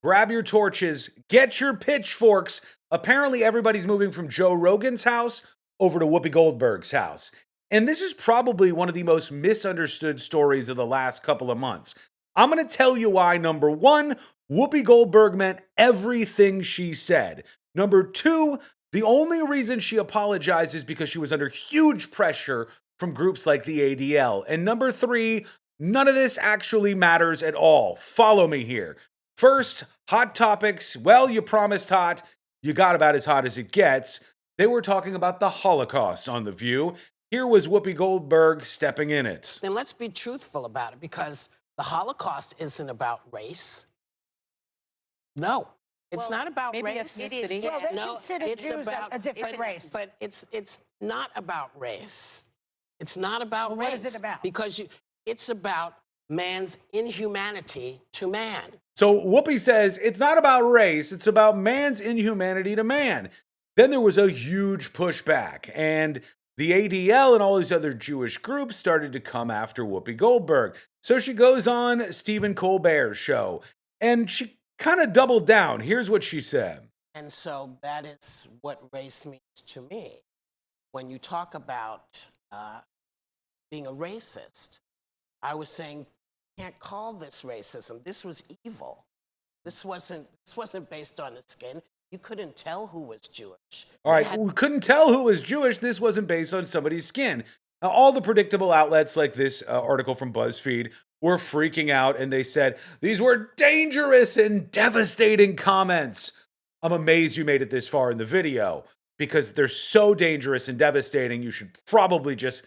grab your torches, get your pitchforks. Apparently, everybody's moving from Joe Rogan's house over to Whoopi Goldberg's house. And this is probably one of the most misunderstood stories of the last couple of months. I'm going to tell you why. Number one, Whoopi Goldberg meant everything she said. Number two, the only reason she apologized is because she was under huge pressure from groups like the ADL. And number three, none of this actually matters at all. Follow me here. First, hot topics. Well, you promised hot. You got about as hot as it gets. They were talking about the Holocaust on The View. Here was Whoopi Goldberg stepping in it. Then let's be truthful about it, because the Holocaust isn't about race. No, it's not about race. Ethnicity. Well, they No, consider it's Jews about a different race. But it's not about race. It's not about Well, race. what is it about? Because it's about man's inhumanity to man. So Whoopi says it's not about race, it's about man's inhumanity to man. Then there was a huge pushback, and the ADL and all these other Jewish groups started to come after Whoopi Goldberg. So she goes on Stephen Colbert's show, and she kind of doubled down. Here's what she said. And so that is what race means to me. When you talk about being a racist, I was saying, you can't call this racism. This was evil. This wasn't based on the skin. You couldn't tell who was Jewish. All right, we couldn't tell who was Jewish. This wasn't based on somebody's skin. Now, all the predictable outlets like this article from BuzzFeed were freaking out, and they said these were dangerous and devastating comments. I'm amazed you made it this far in the video, because they're so dangerous and devastating, you should probably just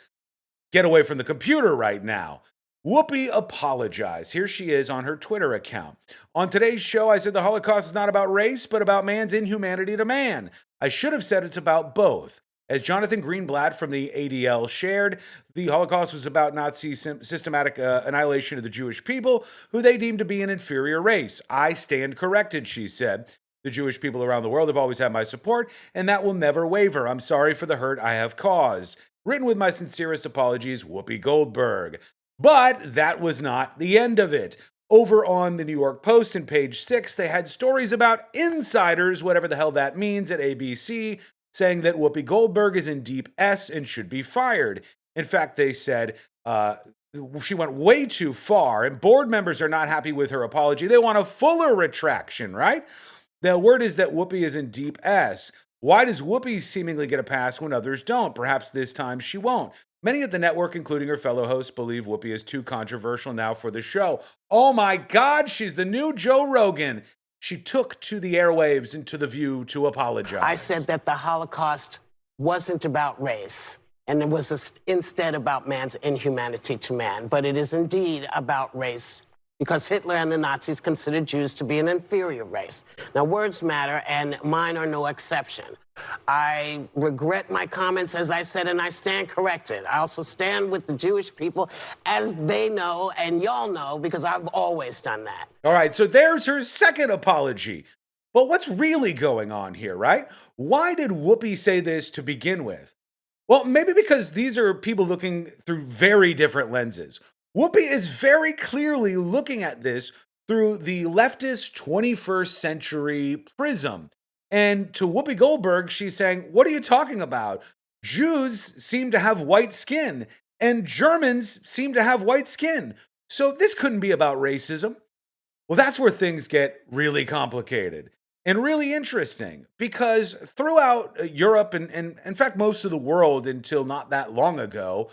get away from the computer right now. Whoopi apologized. Here she is on her Twitter account. On today's show, I said the Holocaust is not about race, but about man's inhumanity to man. I should have said it's about both. As Jonathan Greenblatt from the ADL shared, the Holocaust was about Nazi systematic annihilation of the Jewish people, who they deemed to be an inferior race. I stand corrected, she said. The Jewish people around the world have always had my support, and that will never waver. I'm sorry for the hurt I have caused. Written with my sincerest apologies, Whoopi Goldberg. But that was not the end of it. Over on the New York Post and page 6, they had stories about insiders, whatever the hell that means, at ABC, saying that Whoopi Goldberg is in deep S and should be fired. In fact, they said she went way too far, and board members are not happy with her apology. They want a fuller retraction, right? The word is that Whoopi is in deep S. Why does Whoopi seemingly get a pass when others don't? Perhaps this time she won't. Many at the network, including her fellow hosts, believe Whoopi is too controversial now for the show. Oh my God, she's the new Joe Rogan. She took to the airwaves and to The View to apologize. I said that the Holocaust wasn't about race, and it was instead about man's inhumanity to man. But it is indeed about race, because Hitler and the Nazis considered Jews to be an inferior race. Now, words matter, and mine are no exception. I regret my comments, as I said, and I stand corrected. I also stand with the Jewish people, as they know, and y'all know, because I've always done that. All right, so there's her second apology. But what's really going on here, right? Why did Whoopi say this to begin with? Well, maybe because these are people looking through very different lenses. Whoopi is very clearly looking at this through the leftist 21st century prism. And to Whoopi Goldberg, she's saying, what are you talking about? Jews seem to have white skin, and Germans seem to have white skin. So this couldn't be about racism. Well, that's where things get really complicated and really interesting, because throughout Europe and in fact most of the world until not that long ago,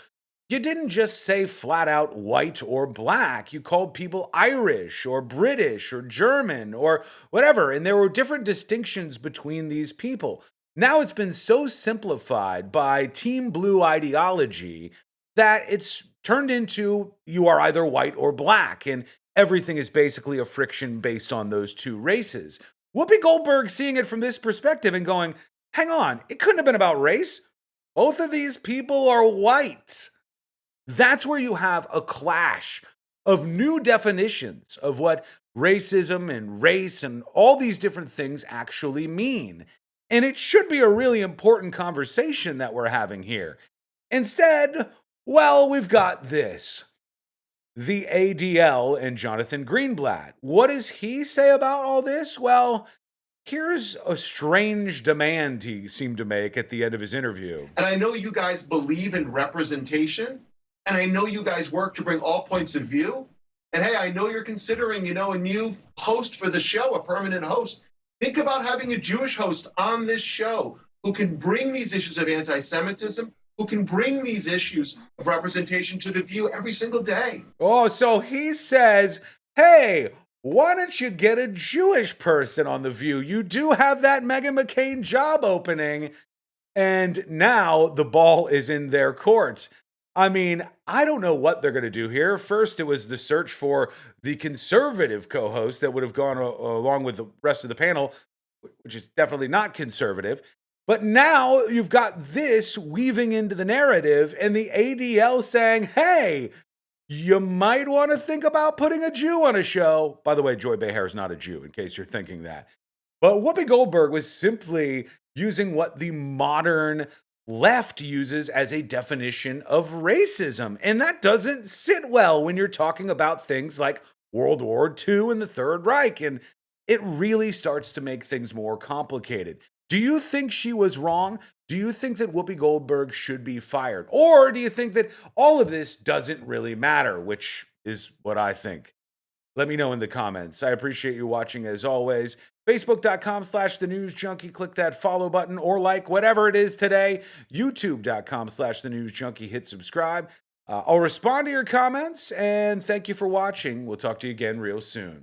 you didn't just say flat out white or black. You called people Irish or British or German or whatever. And there were different distinctions between these people. Now it's been so simplified by Team Blue ideology that it's turned into you are either white or black. And everything is basically a friction based on those two races. Whoopi Goldberg seeing it from this perspective and going, hang on, it couldn't have been about race. Both of these people are white. That's where you have a clash of new definitions of what racism and race and all these different things actually mean. And it should be a really important conversation that we're having here. Instead, well, we've got this. the ADL and Jonathan Greenblatt. What does he say about all this? Well, here's a strange demand he seemed to make at the end of his interview. And I know you guys believe in representation, and I know you guys work to bring all points of view. And hey, I know you're considering, a new host for the show, a permanent host. Think about having a Jewish host on this show who can bring these issues of anti-Semitism, who can bring these issues of representation to the view every single day. Oh, so he says, hey, why don't you get a Jewish person on The View? You do have that Meghan McCain job opening. And now the ball is in their court. I mean, I don't know what they're going to do here. First, it was the search for the conservative co host that would have gone along with the rest of the panel, which is definitely not conservative. But now you've got this weaving into the narrative and the ADL saying, hey, you might want to think about putting a Jew on a show. By the way, Joy Behar is not a Jew, in case you're thinking that. But Whoopi Goldberg was simply using what the modern left uses as a definition of racism. And that doesn't sit well when you're talking about things like World War II and the Third Reich. And it really starts to make things more complicated. Do you think she was wrong? Do you think that Whoopi Goldberg should be fired? Or do you think that all of this doesn't really matter, which is what I think? Let me know in the comments. I appreciate you watching as always. Facebook.com/The News Junkie. Click that follow button or like whatever it is today. YouTube.com/The News Junkie. Hit subscribe. I'll respond to your comments and thank you for watching. We'll talk to you again real soon.